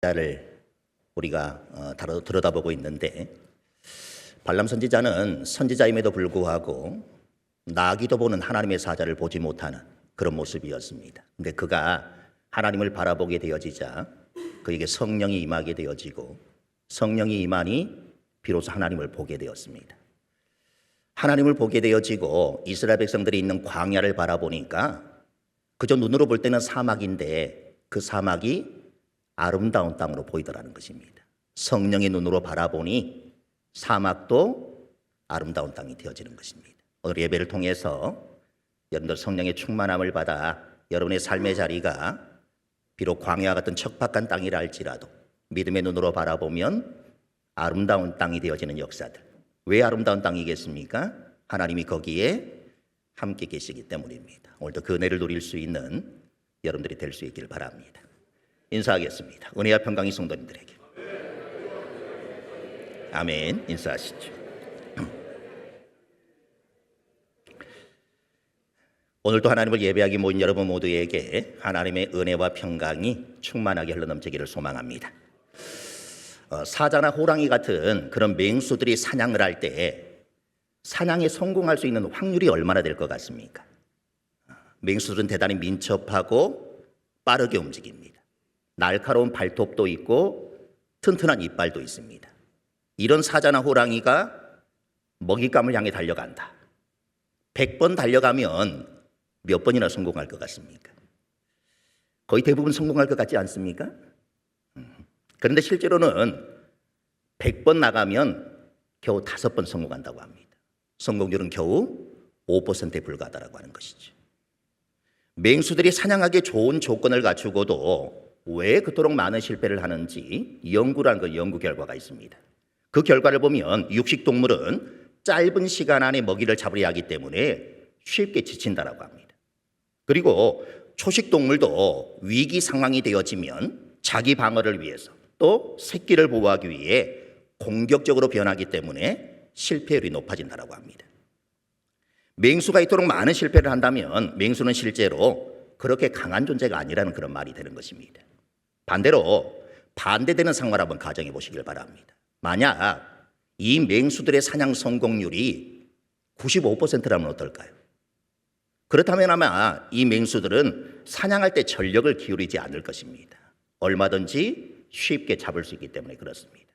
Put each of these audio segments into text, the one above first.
를 우리가 들여다보고 있는데, 발람 선지자는 선지자임에도 불구하고 나기도 보는 하나님의 사자를 보지 못하는 그런 모습이었습니다. 근데 그가 하나님을 바라보게 되어지자 그에게 성령이 임하게 되어지고, 성령이 임하니 비로소 하나님을 보게 되었습니다. 하나님을 보게 되어지고 이스라엘 백성들이 있는 광야를 바라보니까 그저 눈으로 볼 때는 사막인데 그 사막이 아름다운 땅으로 보이더라는 것입니다. 성령의 눈으로 바라보니 사막도 아름다운 땅이 되어지는 것입니다. 오늘 예배를 통해서 여러분들 성령의 충만함을 받아 여러분의 삶의 자리가 비록 광야 같은 척박한 땅이라 할지라도 믿음의 눈으로 바라보면 아름다운 땅이 되어지는 역사들. 왜 아름다운 땅이겠습니까? 하나님이 거기에 함께 계시기 때문입니다. 오늘도 그 은혜를 누릴 수 있는 여러분들이 될 수 있길 바랍니다. 인사하겠습니다. 은혜와 평강이 성도님들에게. 아멘. 인사하시죠. 오늘도 하나님을 예배하기 모인 여러분 모두에게 하나님의 은혜와 평강이 충만하게 흘러넘치기를 소망합니다. 사자나 호랑이 같은 그런 맹수들이 사냥을 할 때 사냥에 성공할 수 있는 확률이 얼마나 될 것 같습니까? 맹수들은 대단히 민첩하고 빠르게 움직입니다. 날카로운 발톱도 있고 튼튼한 이빨도 있습니다. 이런 사자나 호랑이가 먹잇감을 향해 달려간다. 100번 달려가면 몇 번이나 성공할 것 같습니까? 거의 대부분 성공할 것 같지 않습니까? 그런데 실제로는 100번 나가면 겨우 5번 성공한다고 합니다. 성공률은 겨우 5%에 불과하다고 하는 것이죠. 맹수들이 사냥하기 좋은 조건을 갖추고도 왜 그토록 많은 실패를 하는지 연구라는 그 연구 결과가 있습니다. 그 결과를 보면 육식동물은 짧은 시간 안에 먹이를 잡으려 하기 때문에 쉽게 지친다라고 합니다. 그리고 초식동물도 위기 상황이 되어지면 자기 방어를 위해서 또 새끼를 보호하기 위해 공격적으로 변하기 때문에 실패율이 높아진다라고 합니다. 맹수가 이토록 많은 실패를 한다면 맹수는 실제로 그렇게 강한 존재가 아니라는 그런 말이 되는 것입니다. 반대로 반대되는 상황을 한번 가정해 보시길 바랍니다. 만약 이 맹수들의 사냥 성공률이 95%라면 어떨까요? 그렇다면 아마 이 맹수들은 사냥할 때 전력을 기울이지 않을 것입니다. 얼마든지 쉽게 잡을 수 있기 때문에 그렇습니다.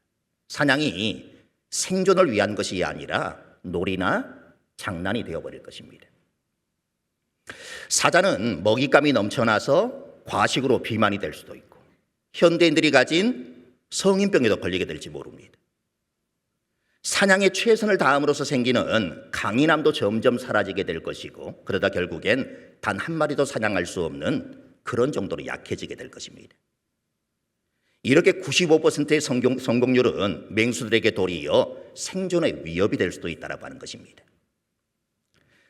사냥이 생존을 위한 것이 아니라 놀이나 장난이 되어버릴 것입니다. 사자는 먹잇감이 넘쳐나서 과식으로 비만이 될 수도 있고 현대인들이 가진 성인병에도 걸리게 될지 모릅니다. 사냥에 최선을 다함으로써 생기는 강인함도 점점 사라지게 될 것이고 그러다 결국엔 단 한 마리도 사냥할 수 없는 그런 정도로 약해지게 될 것입니다. 이렇게 95%의 성공률은 맹수들에게 도리어 생존의 위협이 될 수도 있다고 하는 것입니다.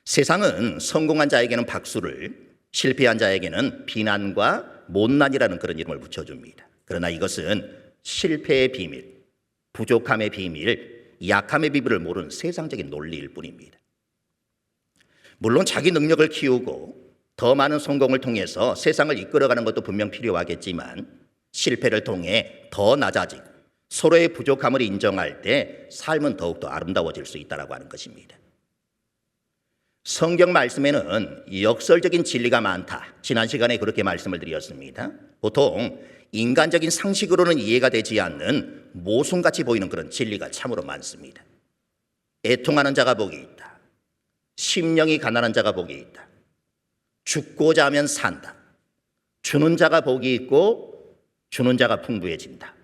세상은 성공한 자에게는 박수를, 실패한 자에게는 비난과 못난이라는 그런 이름을 붙여줍니다. 그러나 이것은 실패의 비밀, 부족함의 비밀, 약함의 비밀을 모르는 세상적인 논리일 뿐입니다. 물론 자기 능력을 키우고 더 많은 성공을 통해서 세상을 이끌어가는 것도 분명 필요하겠지만 실패를 통해 더 낮아지고 서로의 부족함을 인정할 때 삶은 더욱더 아름다워질 수 있다고 하는 것입니다. 성경 말씀에는 역설적인 진리가 많다. 지난 시간에 그렇게 말씀을 드렸습니다. 보통 인간적인 상식으로는 이해가 되지 않는 모순같이 보이는 그런 진리가 참으로 많습니다. 애통하는 자가 복이 있다. 심령이 가난한 자가 복이 있다. 죽고자 하면 산다. 주는 자가 복이 있고 주는 자가 풍부해진다.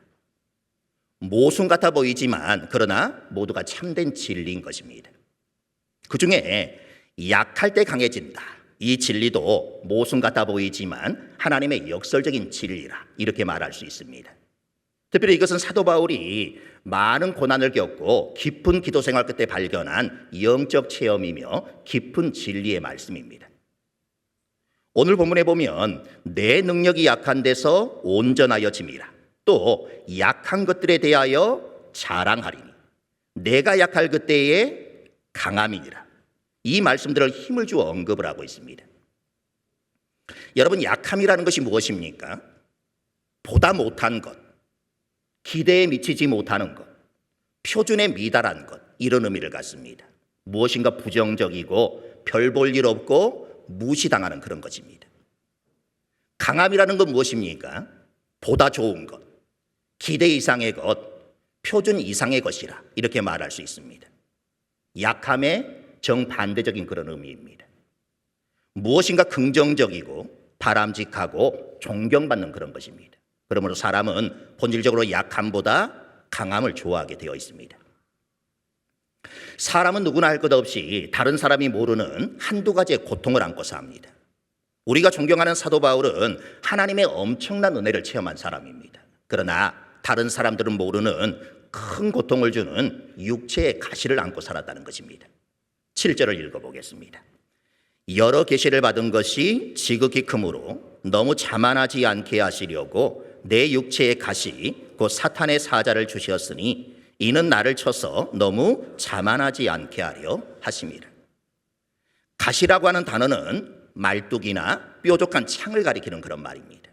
모순 같아 보이지만 그러나 모두가 참된 진리인 것입니다. 그중에 약할 때 강해진다. 이 진리도 모순 같아 보이지만 하나님의 역설적인 진리라 이렇게 말할 수 있습니다. 특별히 이것은 사도 바울이 많은 고난을 겪고 깊은 기도 생활 끝에 발견한 영적 체험이며 깊은 진리의 말씀입니다. 오늘 본문에 보면 내 능력이 약한 데서 온전하여 짐이라 또 약한 것들에 대하여 자랑하리니 내가 약할 그때에 강함이니라. 이 말씀들을 힘을 주어 언급을 하고 있습니다. 여러분, 약함이라는 것이 무엇입니까? 보다 못한 것, 기대에 미치지 못하는 것, 표준에 미달한 것, 이런 의미를 갖습니다. 무엇인가 부정적이고 별 볼 일 없고 무시당하는 그런 것입니다. 강함이라는 건 무엇입니까? 보다 좋은 것, 기대 이상의 것, 표준 이상의 것이라 이렇게 말할 수 있습니다. 약함의 정반대적인 그런 의미입니다. 무엇인가 긍정적이고 바람직하고 존경받는 그런 것입니다. 그러므로 사람은 본질적으로 약함보다 강함을 좋아하게 되어 있습니다. 사람은 누구나 할 것 없이 다른 사람이 모르는 한두 가지의 고통을 안고 삽니다. 우리가 존경하는 사도 바울은 하나님의 엄청난 은혜를 체험한 사람입니다. 그러나 다른 사람들은 모르는 큰 고통을 주는 육체의 가시를 안고 살았다는 것입니다. 7절을 읽어보겠습니다. 여러 계시를 받은 것이 지극히 크므로 너무 자만하지 않게 하시려고 내 육체의 가시 곧 사탄의 사자를 주셨으니 이는 나를 쳐서 너무 자만하지 않게 하려 하심이라. 가시라고 하는 단어는 말뚝이나 뾰족한 창을 가리키는 그런 말입니다.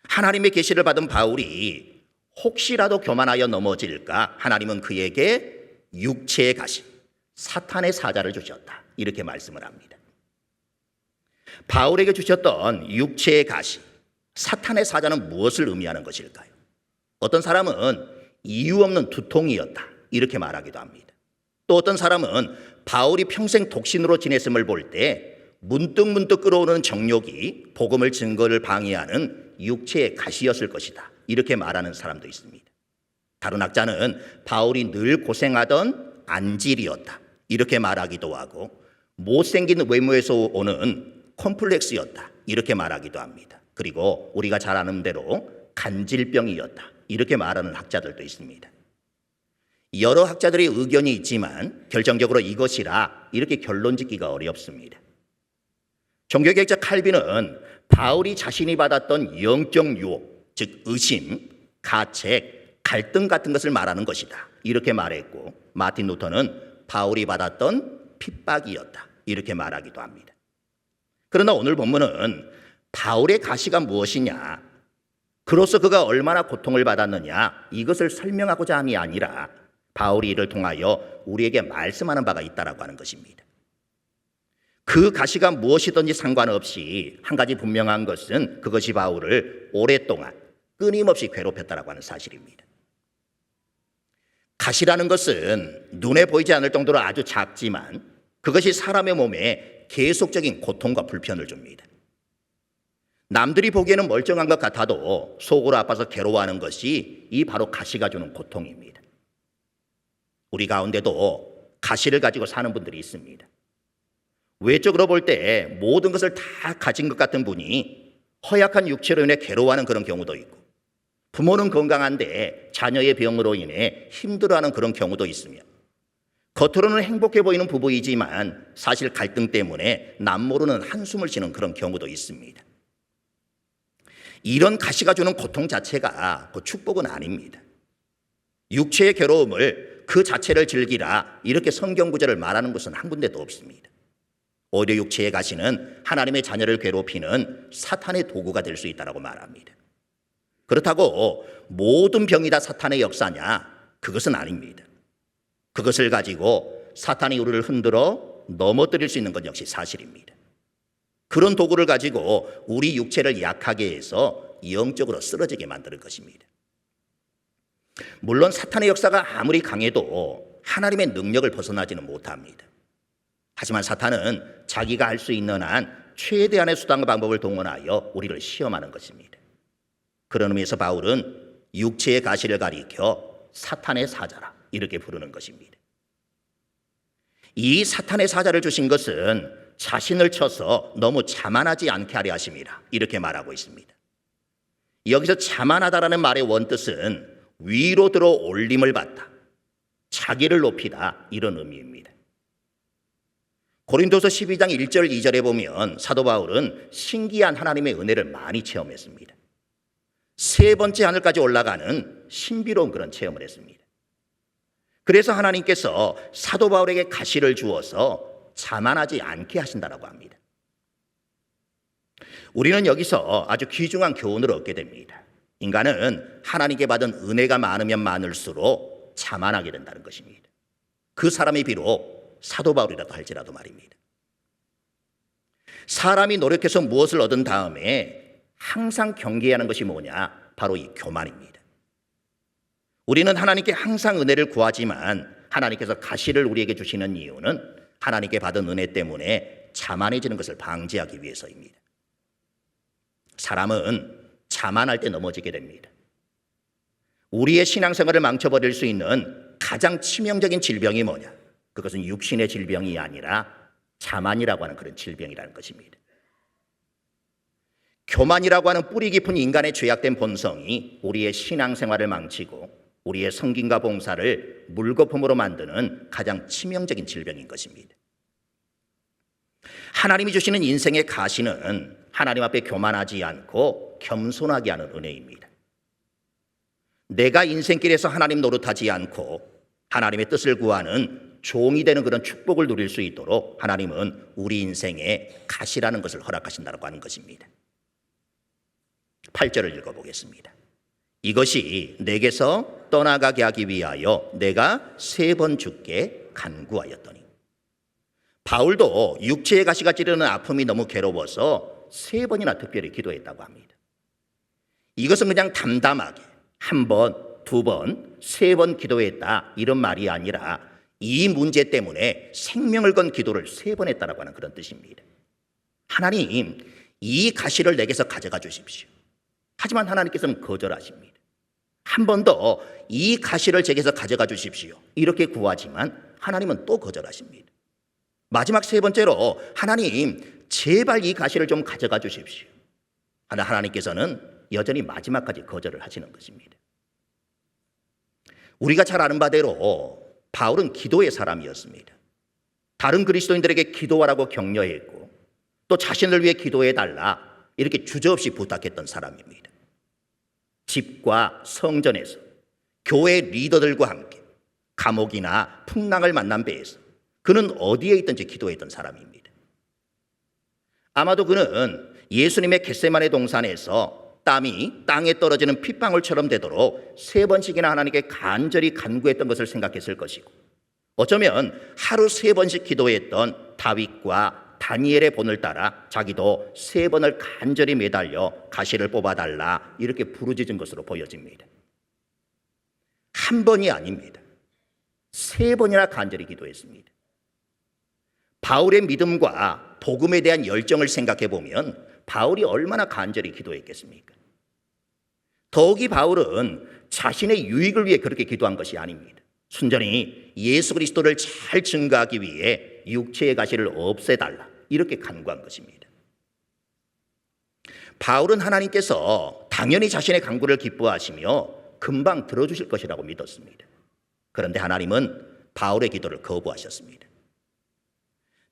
하나님의 계시를 받은 바울이 혹시라도 교만하여 넘어질까 하나님은 그에게 육체의 가시, 사탄의 사자를 주셨다. 이렇게 말씀을 합니다. 바울에게 주셨던 육체의 가시, 사탄의 사자는 무엇을 의미하는 것일까요? 어떤 사람은 이유 없는 두통이었다. 이렇게 말하기도 합니다. 또 어떤 사람은 바울이 평생 독신으로 지냈음을 볼 때 문득문득 끌어오는 정욕이 복음을 증거를 방해하는 육체의 가시였을 것이다. 이렇게 말하는 사람도 있습니다. 다른 학자는 바울이 늘 고생하던 안질이었다. 이렇게 말하기도 하고 못생긴 외모에서 오는 콤플렉스였다. 이렇게 말하기도 합니다. 그리고 우리가 잘 아는 대로 간질병이었다. 이렇게 말하는 학자들도 있습니다. 여러 학자들의 의견이 있지만 결정적으로 이것이라 이렇게 결론 짓기가 어렵습니다. 종교개혁자 칼빈은 바울이 자신이 받았던 영적 유혹, 즉 의심, 가책, 갈등 같은 것을 말하는 것이다. 이렇게 말했고 마틴 루터는 바울이 받았던 핍박이었다. 이렇게 말하기도 합니다. 그러나 오늘 본문은 바울의 가시가 무엇이냐, 그로써 그가 얼마나 고통을 받았느냐 이것을 설명하고자 함이 아니라 바울이 이를 통하여 우리에게 말씀하는 바가 있다라고 하는 것입니다. 그 가시가 무엇이든지 상관없이 한 가지 분명한 것은 그것이 바울을 오랫동안 끊임없이 괴롭혔다라고 하는 사실입니다. 가시라는 것은 눈에 보이지 않을 정도로 아주 작지만 그것이 사람의 몸에 계속적인 고통과 불편을 줍니다. 남들이 보기에는 멀쩡한 것 같아도 속으로 아파서 괴로워하는 것이 이 바로 가시가 주는 고통입니다. 우리 가운데도 가시를 가지고 사는 분들이 있습니다. 외적으로 볼 때 모든 것을 다 가진 것 같은 분이 허약한 육체로 인해 괴로워하는 그런 경우도 있고, 부모는 건강한데 자녀의 병으로 인해 힘들어하는 그런 경우도 있으며, 겉으로는 행복해 보이는 부부이지만 사실 갈등 때문에 남모르는 한숨을 쉬는 그런 경우도 있습니다. 이런 가시가 주는 고통 자체가 그 축복은 아닙니다. 육체의 괴로움을 그 자체를 즐기라 이렇게 성경 구절을 말하는 것은 한 군데도 없습니다. 오히려 육체의 가시는 하나님의 자녀를 괴롭히는 사탄의 도구가 될 수 있다고 말합니다. 그렇다고 모든 병이 다 사탄의 역사냐? 그것은 아닙니다. 그것을 가지고 사탄이 우리를 흔들어 넘어뜨릴 수 있는 것 역시 사실입니다. 그런 도구를 가지고 우리 육체를 약하게 해서 영적으로 쓰러지게 만드는 것입니다. 물론 사탄의 역사가 아무리 강해도 하나님의 능력을 벗어나지는 못합니다. 하지만 사탄은 자기가 할 수 있는 한 최대한의 수단과 방법을 동원하여 우리를 시험하는 것입니다. 그런 의미에서 바울은 육체의 가시를 가리켜 사탄의 사자라 이렇게 부르는 것입니다. 이 사탄의 사자를 주신 것은 자신을 쳐서 너무 자만하지 않게 하려 하심이라 이렇게 말하고 있습니다. 여기서 자만하다라는 말의 원뜻은 위로 들어 올림을 받다, 자기를 높이다 이런 의미입니다. 고린도서 12장 1절 2절에 보면 사도 바울은 신기한 하나님의 은혜를 많이 체험했습니다. 세 번째 하늘까지 올라가는 신비로운 그런 체험을 했습니다. 그래서 하나님께서 사도 바울에게 가시를 주어서 자만하지 않게 하신다라고 합니다. 우리는 여기서 아주 귀중한 교훈을 얻게 됩니다. 인간은 하나님께 받은 은혜가 많으면 많을수록 자만하게 된다는 것입니다. 그 사람이 비록 사도 바울이라도 할지라도 말입니다. 사람이 노력해서 무엇을 얻은 다음에 항상 경계해야 하는 것이 뭐냐? 바로 이 교만입니다. 우리는 하나님께 항상 은혜를 구하지만 하나님께서 가시를 우리에게 주시는 이유는 하나님께 받은 은혜 때문에 자만해지는 것을 방지하기 위해서입니다. 사람은 자만할 때 넘어지게 됩니다. 우리의 신앙생활을 망쳐버릴 수 있는 가장 치명적인 질병이 뭐냐? 그것은 육신의 질병이 아니라 자만이라고 하는 그런 질병이라는 것입니다. 교만이라고 하는 뿌리 깊은 인간의 죄악된 본성이 우리의 신앙생활을 망치고 우리의 성김과 봉사를 물거품으로 만드는 가장 치명적인 질병인 것입니다. 하나님이 주시는 인생의 가시는 하나님 앞에 교만하지 않고 겸손하게 하는 은혜입니다. 내가 인생길에서 하나님 노릇하지 않고 하나님의 뜻을 구하는 종이 되는 그런 축복을 누릴 수 있도록 하나님은 우리 인생에 가시라는 것을 허락하신다고 하는 것입니다. 8절을 읽어보겠습니다. 이것이 내게서 떠나가게 하기 위하여 내가 3번 주께 간구하였더니. 바울도 육체의 가시가 찌르는 아픔이 너무 괴로워서 3번이나 특별히 기도했다고 합니다. 이것은 그냥 담담하게 1번, 2번, 3번 기도했다 이런 말이 아니라 이 문제 때문에 생명을 건 기도를 3번 했다라고 하는 그런 뜻입니다. 하나님, 이 가시를 내게서 가져가 주십시오. 하지만 하나님께서는 거절하십니다. 한 번 더 이 가시를 제게서 가져가 주십시오. 이렇게 구하지만 하나님은 또 거절하십니다. 마지막 3번째로 하나님, 제발 이 가시를 좀 가져가 주십시오. 하나님께서는 여전히 마지막까지 거절을 하시는 것입니다. 우리가 잘 아는 바대로 바울은 기도의 사람이었습니다. 다른 그리스도인들에게 기도하라고 격려했고 또 자신을 위해 기도해달라 이렇게 주저없이 부탁했던 사람입니다. 집과 성전에서 교회 리더들과 함께 감옥이나 풍랑을 만난 배에서 그는 어디에 있든지 기도했던 사람입니다. 아마도 그는 예수님의 겟세마네 동산에서 땀이 땅에 떨어지는 핏방울처럼 되도록 3번씩이나 하나님께 간절히 간구했던 것을 생각했을 것이고 어쩌면 하루 3번씩 기도했던 다윗과 다니엘의 본을 따라 자기도 3번을 간절히 매달려 가시를 뽑아달라 이렇게 부르짖은 것으로 보여집니다. 한 번이 아닙니다. 3번이나 간절히 기도했습니다. 바울의 믿음과 복음에 대한 열정을 생각해 보면 바울이 얼마나 간절히 기도했겠습니까? 더욱이 바울은 자신의 유익을 위해 그렇게 기도한 것이 아닙니다. 순전히 예수 그리스도를 잘 증거하기 위해 육체의 가시를 없애달라 이렇게 간구한 것입니다. 바울은 하나님께서 당연히 자신의 간구를 기뻐하시며 금방 들어주실 것이라고 믿었습니다. 그런데 하나님은 바울의 기도를 거부하셨습니다.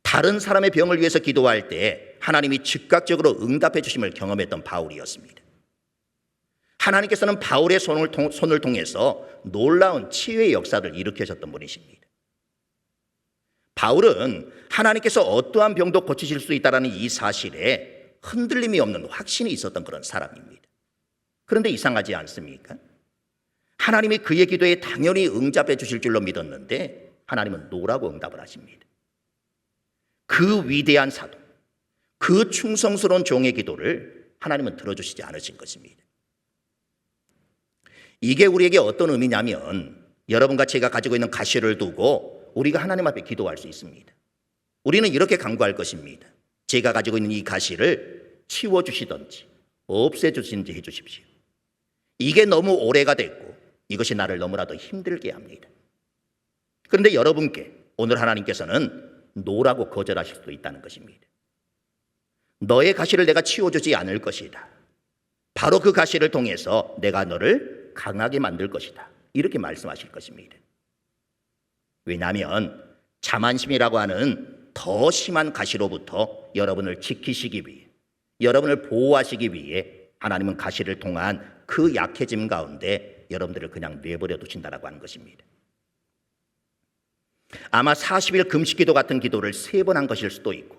다른 사람의 병을 위해서 기도할 때 하나님이 즉각적으로 응답해 주심을 경험했던 바울이었습니다. 하나님께서는 바울의 손을 통해서 놀라운 치유의 역사를 일으키셨던 분이십니다. 바울은 하나님께서 어떠한 병도 고치실 수 있다는 이 사실에 흔들림이 없는 확신이 있었던 그런 사람입니다. 그런데 이상하지 않습니까? 하나님이 그의 기도에 당연히 응답해 주실 줄로 믿었는데 하나님은 노라고 응답을 하십니다. 그 위대한 사도, 그 충성스러운 종의 기도를 하나님은 들어주시지 않으신 것입니다. 이게 우리에게 어떤 의미냐면 여러분과 제가 가지고 있는 가시를 두고 우리가 하나님 앞에 기도할 수 있습니다. 우리는 이렇게 간구할 것입니다. 제가 가지고 있는 이 가시를 치워주시든지 없애주시든지 해주십시오. 이게 너무 오래가 됐고 이것이 나를 너무나도 힘들게 합니다. 그런데 여러분께 오늘 하나님께서는 노라고 거절하실 수도 있다는 것입니다. 너의 가시를 내가 치워주지 않을 것이다. 바로 그 가시를 통해서 내가 너를 강하게 만들 것이다. 이렇게 말씀하실 것입니다. 왜냐하면 자만심이라고 하는 더 심한 가시로부터 여러분을 지키시기 위해, 여러분을 보호하시기 위해 하나님은 가시를 통한 그 약해짐 가운데 여러분들을 그냥 내버려 두신다라고 하는 것입니다. 아마 40일 금식기도 같은 기도를 3번 한 것일 수도 있고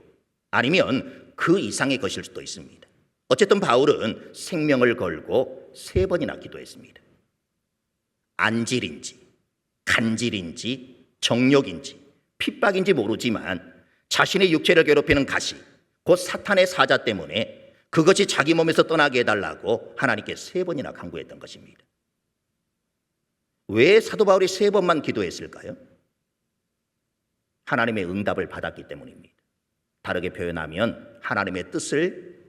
아니면 그 이상의 것일 수도 있습니다. 어쨌든 바울은 생명을 걸고 3번이나 기도했습니다. 안질인지 간질인지 정욕인지 핍박인지 모르지만 자신의 육체를 괴롭히는 가시, 곧 사탄의 사자 때문에 그것이 자기 몸에서 떠나게 해달라고 하나님께 3번이나 간구했던 것입니다. 왜 사도 바울이 3번만 기도했을까요? 하나님의 응답을 받았기 때문입니다. 다르게 표현하면 하나님의 뜻을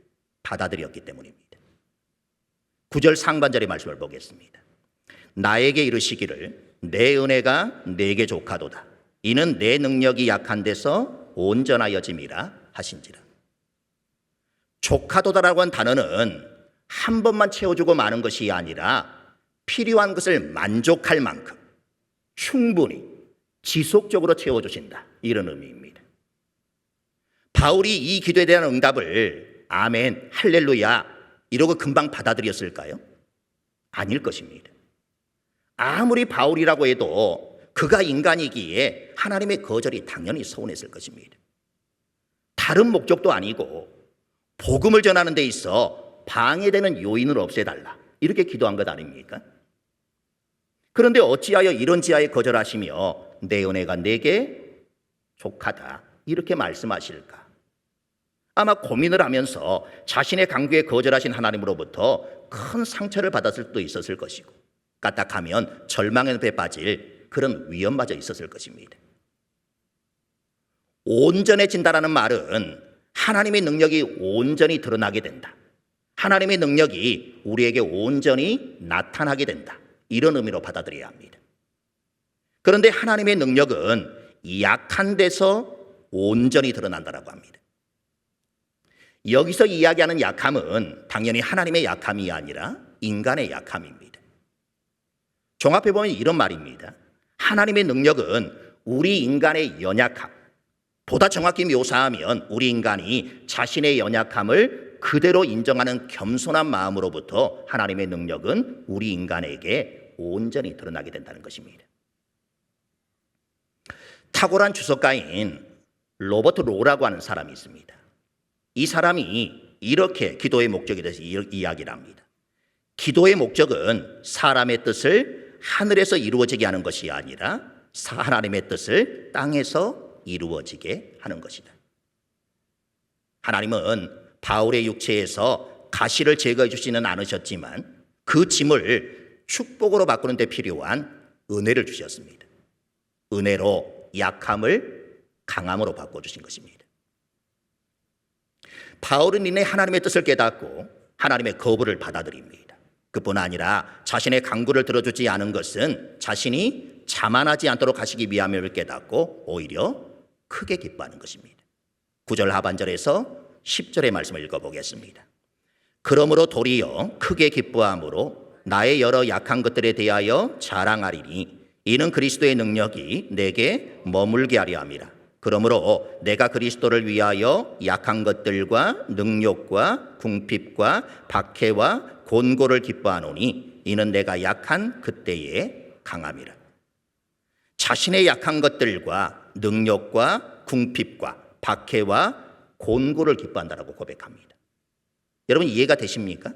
받아들였기 때문입니다. 9절 상반절의 말씀을 보겠습니다. 나에게 이르시기를 내 은혜가 내게 족하도다. 이는 내 능력이 약한 데서 온전하여짐이라 하신지라. 족하도다라고 한 단어는 한 번만 채워주고 마는 것이 아니라 필요한 것을 만족할 만큼 충분히 지속적으로 채워주신다, 이런 의미입니다. 바울이 이 기도에 대한 응답을 아멘, 할렐루야 이러고 금방 받아들였을까요? 아닐 것입니다. 아무리 바울이라고 해도 그가 인간이기에 하나님의 거절이 당연히 서운했을 것입니다. 다른 목적도 아니고 복음을 전하는 데 있어 방해되는 요인을 없애달라, 이렇게 기도한 것 아닙니까? 그런데 어찌하여 이런 지하에 거절하시며 내 은혜가 내게 족하다 이렇게 말씀하실까? 아마 고민을 하면서 자신의 강구에 거절하신 하나님으로부터 큰 상처를 받았을 수도 있었을 것이고, 까딱하면 절망의 늪에 빠질 그런 위험마저 있었을 것입니다. 온전해진다라는 말은 하나님의 능력이 온전히 드러나게 된다, 하나님의 능력이 우리에게 온전히 나타나게 된다, 이런 의미로 받아들여야 합니다. 그런데 하나님의 능력은 약한 데서 온전히 드러난다라고 합니다. 여기서 이야기하는 약함은 당연히 하나님의 약함이 아니라 인간의 약함입니다. 종합해보면 이런 말입니다. 하나님의 능력은 우리 인간의 연약함, 보다 정확히 묘사하면 우리 인간이 자신의 연약함을 그대로 인정하는 겸손한 마음으로부터 하나님의 능력은 우리 인간에게 온전히 드러나게 된다는 것입니다. 탁월한 주석가인 로버트 로라고 하는 사람이 있습니다. 이 사람이 이렇게 기도의 목적에 대해서 이야기를 합니다. 기도의 목적은 사람의 뜻을 하늘에서 이루어지게 하는 것이 아니라 하나님의 뜻을 땅에서 이루어지게 하는 것이다. 하나님은 바울의 육체에서 가시를 제거해 주지는 않으셨지만 그 짐을 축복으로 바꾸는 데 필요한 은혜를 주셨습니다. 은혜로 약함을 강함으로 바꿔주신 것입니다. 바울은 이내 하나님의 뜻을 깨닫고 하나님의 거부를 받아들입니다. 그뿐 아니라 자신의 간구를 들어주지 않은 것은 자신이 자만하지 않도록 하시기 위함을 깨닫고 오히려 크게 기뻐하는 것입니다. 9절 하반절에서 10절의 말씀을 읽어보겠습니다. 그러므로 도리어 크게 기뻐함으로 나의 여러 약한 것들에 대하여 자랑하리니 이는 그리스도의 능력이 내게 머물게 하려 함이라. 그러므로 내가 그리스도를 위하여 약한 것들과 능욕과 궁핍과 박해와 곤고를 기뻐하노니 이는 내가 약한 그때에 강함이라. 자신의 약한 것들과 능력과 궁핍과 박해와 곤고를 기뻐한다라고 고백합니다. 여러분 이해가 되십니까?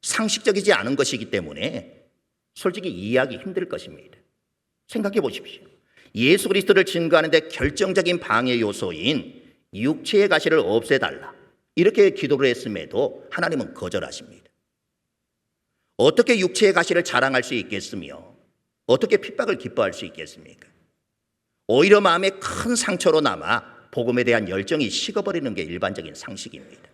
상식적이지 않은 것이기 때문에 솔직히 이해하기 힘들 것입니다. 생각해 보십시오. 예수 그리스도를 증거하는 데 결정적인 방해 요소인 육체의 가시를 없애달라 이렇게 기도를 했음에도 하나님은 거절하십니다. 어떻게 육체의 가시를 자랑할 수 있겠으며 어떻게 핍박을 기뻐할 수 있겠습니까? 오히려 마음에 큰 상처로 남아 복음에 대한 열정이 식어버리는 게 일반적인 상식입니다.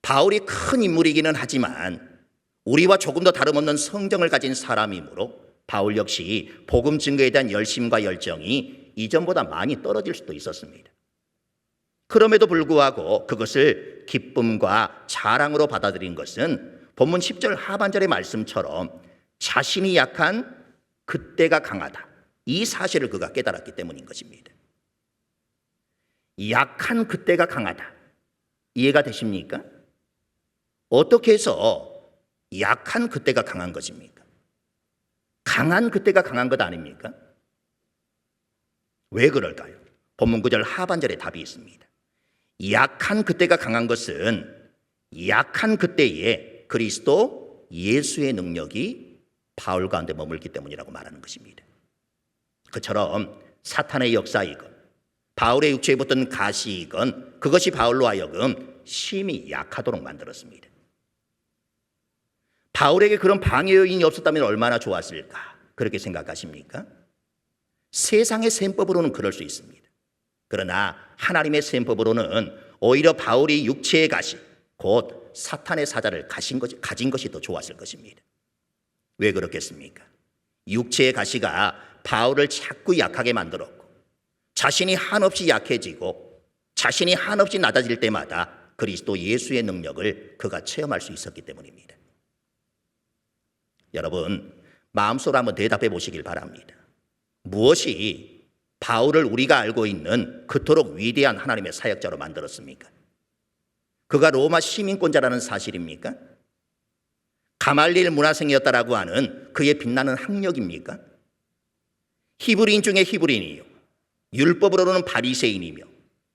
바울이 큰 인물이기는 하지만 우리와 조금 더 다름없는 성정을 가진 사람이므로 바울 역시 복음 증거에 대한 열심과 열정이 이전보다 많이 떨어질 수도 있었습니다. 그럼에도 불구하고 그것을 기쁨과 자랑으로 받아들인 것은 본문 10절 하반절의 말씀처럼 자신이 약한 그때가 강하다, 이 사실을 그가 깨달았기 때문인 것입니다. 약한 그때가 강하다, 이해가 되십니까? 어떻게 해서 약한 그때가 강한 것입니까? 강한 그때가 강한 것 아닙니까? 왜 그럴까요? 본문 9절 하반절에 답이 있습니다. 약한 그때가 강한 것은 약한 그때에 그리스도 예수의 능력이 바울 가운데 머물기 때문이라고 말하는 것입니다. 그처럼 사탄의 역사이건 바울의 육체에 붙은 가시이건 그것이 바울로 하여금 심히 약하도록 만들었습니다. 바울에게 그런 방해 요인이 없었다면 얼마나 좋았을까? 그렇게 생각하십니까? 세상의 셈법으로는 그럴 수 있습니다. 그러나 하나님의 셈법으로는 오히려 바울이 육체의 가시, 곧 사탄의 사자를 가진 것이 더 좋았을 것입니다. 왜 그렇겠습니까? 육체의 가시가 바울을 자꾸 약하게 만들었고 자신이 한없이 약해지고 자신이 한없이 낮아질 때마다 그리스도 예수의 능력을 그가 체험할 수 있었기 때문입니다. 여러분, 마음속으로 한번 대답해 보시길 바랍니다. 무엇이 바울을 우리가 알고 있는 그토록 위대한 하나님의 사역자로 만들었습니까? 그가 로마 시민권자라는 사실입니까? 가말리엘 문화생이었다라고 하는 그의 빛나는 학력입니까? 히브리인 중에 히브리인이요, 율법으로는 바리새인이며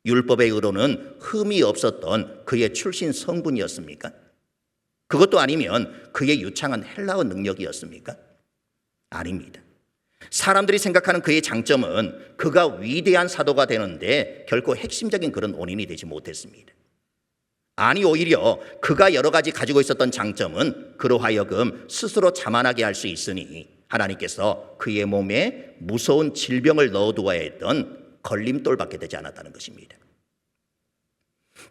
율법의 의로는 흠이 없었던 그의 출신 성분이었습니까? 그것도 아니면 그의 유창한 헬라어 능력이었습니까? 아닙니다. 사람들이 생각하는 그의 장점은 그가 위대한 사도가 되는데 결코 핵심적인 그런 원인이 되지 못했습니다. 아니, 오히려 그가 여러 가지 가지고 있었던 장점은 그로 하여금 스스로 자만하게 할 수 있으니 하나님께서 그의 몸에 무서운 질병을 넣어두어야 했던 걸림돌밖에 되지 않았다는 것입니다.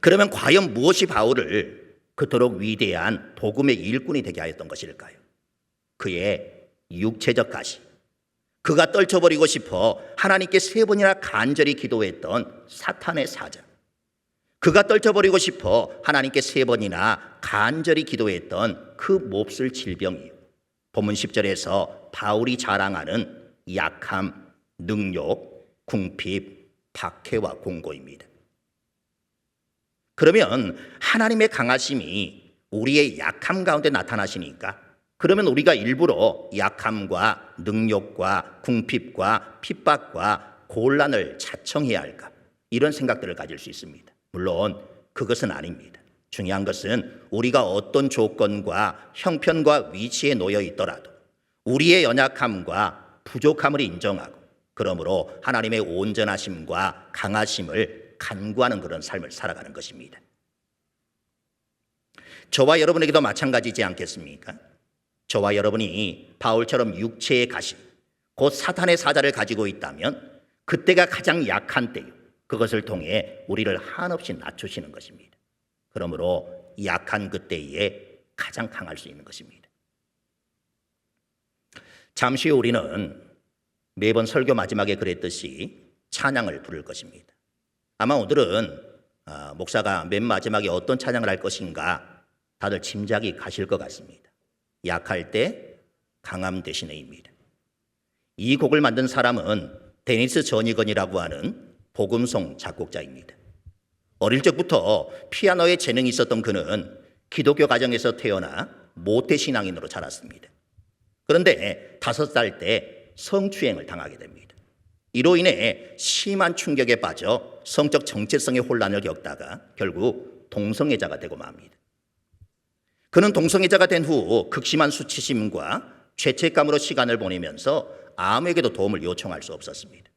그러면 과연 무엇이 바울을 그토록 위대한 복음의 일꾼이 되게 하였던 것일까요? 그의 육체적 가시, 그가 떨쳐버리고 싶어 하나님께 3번이나 간절히 기도했던 사탄의 사자, 그가 떨쳐버리고 싶어 하나님께 3번이나 간절히 기도했던 그 몹쓸 질병이요, 본문 10절에서 바울이 자랑하는 약함, 능욕, 궁핍, 박해와 공고입니다. 그러면 하나님의 강하심이 우리의 약함 가운데 나타나시니까 그러면 우리가 일부러 약함과 능욕과 궁핍과 핍박과 곤란을 자청해야 할까? 이런 생각들을 가질 수 있습니다. 물론 그것은 아닙니다. 중요한 것은 우리가 어떤 조건과 형편과 위치에 놓여 있더라도 우리의 연약함과 부족함을 인정하고 그러므로 하나님의 온전하심과 강하심을 간구하는 그런 삶을 살아가는 것입니다. 저와 여러분에게도 마찬가지지 않겠습니까? 저와 여러분이 바울처럼 육체의 가시, 곧 사탄의 사자를 가지고 있다면 그때가 가장 약한 때요, 그것을 통해 우리를 한없이 낮추시는 것입니다. 그러므로 약한 그때에 가장 강할 수 있는 것입니다. 잠시 후 우리는 매번 설교 마지막에 그랬듯이 찬양을 부를 것입니다. 아마 오늘은 목사가 맨 마지막에 어떤 찬양을 할 것인가 다들 짐작이 가실 것 같습니다. 약할 때 강함 대신에입니다. 이 곡을 만든 사람은 데니스 저니건이라고 하는 복음송 작곡자입니다. 어릴 적부터 피아노에 재능이 있었던 그는 기독교 가정에서 태어나 모태신앙인으로 자랐습니다. 그런데 5살 때 성추행을 당하게 됩니다. 이로 인해 심한 충격에 빠져 성적 정체성의 혼란을 겪다가 결국 동성애자가 되고 맙니다. 그는 동성애자가 된 후 극심한 수치심과 죄책감으로 시간을 보내면서 아무에게도 도움을 요청할 수 없었습니다.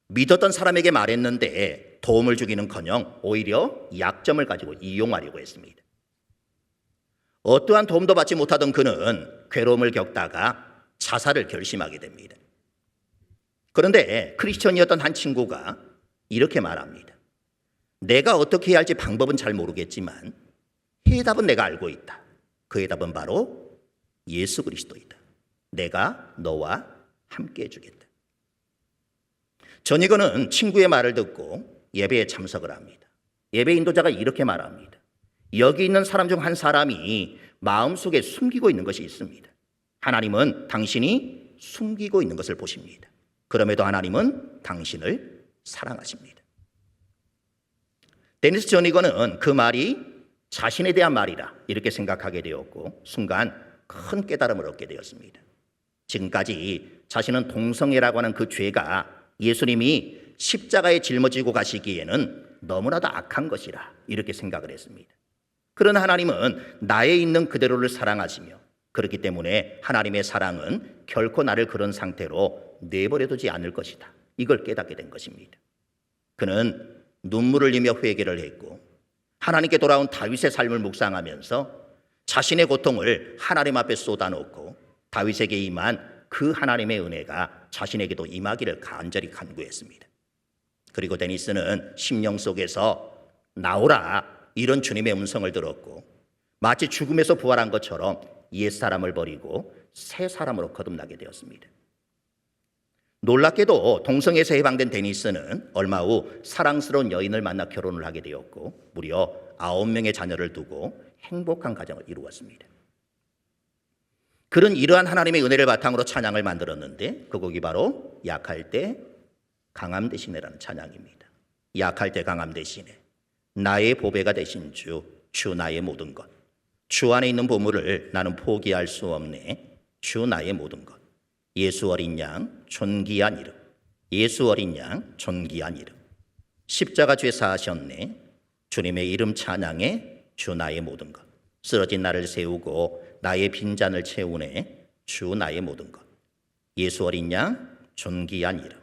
믿었던 사람에게 말했는데 도움을 주기는커녕 오히려 약점을 가지고 이용하려고 했습니다. 어떠한 도움도 받지 못하던 그는 괴로움을 겪다가 자살을 결심하게 됩니다. 그런데 크리스천이었던 한 친구가 이렇게 말합니다. 내가 어떻게 해야 할지 방법은 잘 모르겠지만 해답은 내가 알고 있다. 그 해답은 바로 예수 그리스도이다. 내가 너와 함께 해주겠다. 전이건은 친구의 말을 듣고 예배에 참석을 합니다. 예배 인도자가 이렇게 말합니다. 여기 있는 사람 중 한 사람이 마음속에 숨기고 있는 것이 있습니다. 하나님은 당신이 숨기고 있는 것을 보십니다. 그럼에도 하나님은 당신을 사랑하십니다. 데니스 저니건은 그 말이 자신에 대한 말이라 이렇게 생각하게 되었고 순간 큰 깨달음을 얻게 되었습니다. 지금까지 자신은 동성애라고 하는 그 죄가 예수님이 십자가에 짊어지고 가시기에는 너무나도 악한 것이라 이렇게 생각을 했습니다. 그러나 하나님은 나에 있는 그대로를 사랑하시며 그렇기 때문에 하나님의 사랑은 결코 나를 그런 상태로 내버려두지 않을 것이다. 이걸 깨닫게 된 것입니다. 그는 눈물을 흘리며 회개를 했고 하나님께 돌아온 다윗의 삶을 묵상하면서 자신의 고통을 하나님 앞에 쏟아놓고 다윗에게 임한 그 하나님의 은혜가 자신에게도 임하기를 간절히 간구했습니다. 그리고 데니스는 심령 속에서 나오라 이런 주님의 음성을 들었고 마치 죽음에서 부활한 것처럼 옛사람을 버리고 새 사람으로 거듭나게 되었습니다. 놀랍게도 동성애에서 해방된 데니스는 얼마 후 사랑스러운 여인을 만나 결혼을 하게 되었고 무려 9명의 자녀를 두고 행복한 가정을 이루었습니다. 그런 이러한 하나님의 은혜를 바탕으로 찬양을 만들었는데 그 곡이 바로 약할 때 강함 되시네라는 찬양입니다. 약할 때 강함 되시네. 나의 보배가 되신 주 나의 모든 것. 주 안에 있는 보물을 나는 포기할 수 없네. 주 나의 모든 것. 예수 어린 양 존귀한 이름. 예수 어린 양 존귀한 이름. 십자가 죄 사하셨네. 주님의 이름 찬양해. 주 나의 모든 것. 쓰러진 나를 세우고 나의 빈잔을 채우네. 주 나의 모든 것. 예수 어린 양 존귀한 이름.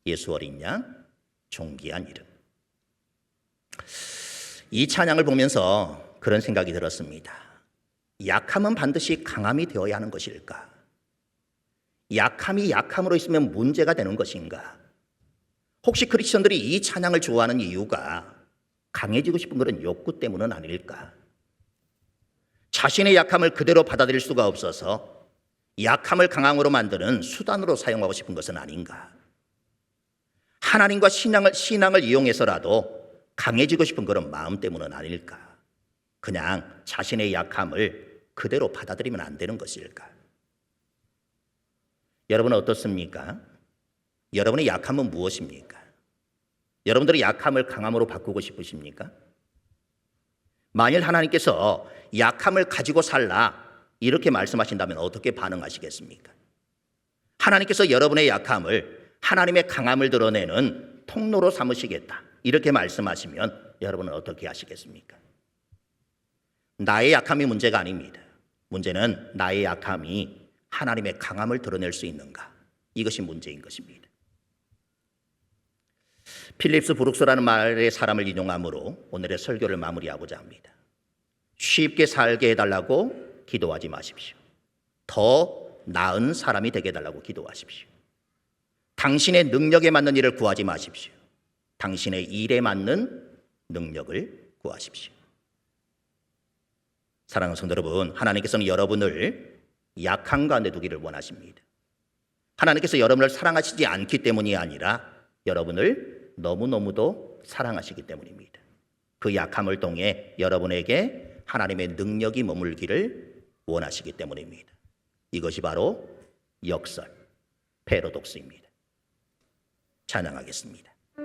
예수 어린 양 존귀한 이름. 이 찬양을 보면서 그런 생각이 들었습니다. 약함은 반드시 강함이 되어야 하는 것일까? 약함이 약함으로 있으면 문제가 되는 것인가? 혹시 크리스천들이 이 찬양을 좋아하는 이유가 강해지고 싶은 그런 욕구 때문은 아닐까? 자신의 약함을 그대로 받아들일 수가 없어서 약함을 강함으로 만드는 수단으로 사용하고 싶은 것은 아닌가? 하나님과 신앙을 이용해서라도 강해지고 싶은 그런 마음 때문은 아닐까? 그냥 자신의 약함을 그대로 받아들이면 안 되는 것일까? 여러분은 어떻습니까? 여러분의 약함은 무엇입니까? 여러분들의 약함을 강함으로 바꾸고 싶으십니까? 만일 하나님께서 약함을 가지고 살라 이렇게 말씀하신다면 어떻게 반응하시겠습니까? 하나님께서 여러분의 약함을 하나님의 강함을 드러내는 통로로 삼으시겠다 이렇게 말씀하시면 여러분은 어떻게 하시겠습니까? 나의 약함이 문제가 아닙니다. 문제는 나의 약함이 하나님의 강함을 드러낼 수 있는가? 이것이 문제인 것입니다. 필립스 브룩스라는 말의 사람을 인용함으로 오늘의 설교를 마무리하고자 합니다. 쉽게 살게 해달라고 기도하지 마십시오. 더 나은 사람이 되게 해달라고 기도하십시오. 당신의 능력에 맞는 일을 구하지 마십시오. 당신의 일에 맞는 능력을 구하십시오. 사랑하는 성도 여러분, 하나님께서는 여러분을 약한 가운데 두기를 원하십니다. 하나님께서 여러분을 사랑하시지 않기 때문이 아니라 여러분을 너무너무도 사랑하시기 때문입니다. 그 약함을 통해 여러분에게 하나님의 능력이 머물기를 원하시기 때문입니다. 이것이 바로 역설, 패러독스입니다. 찬양하겠습니다.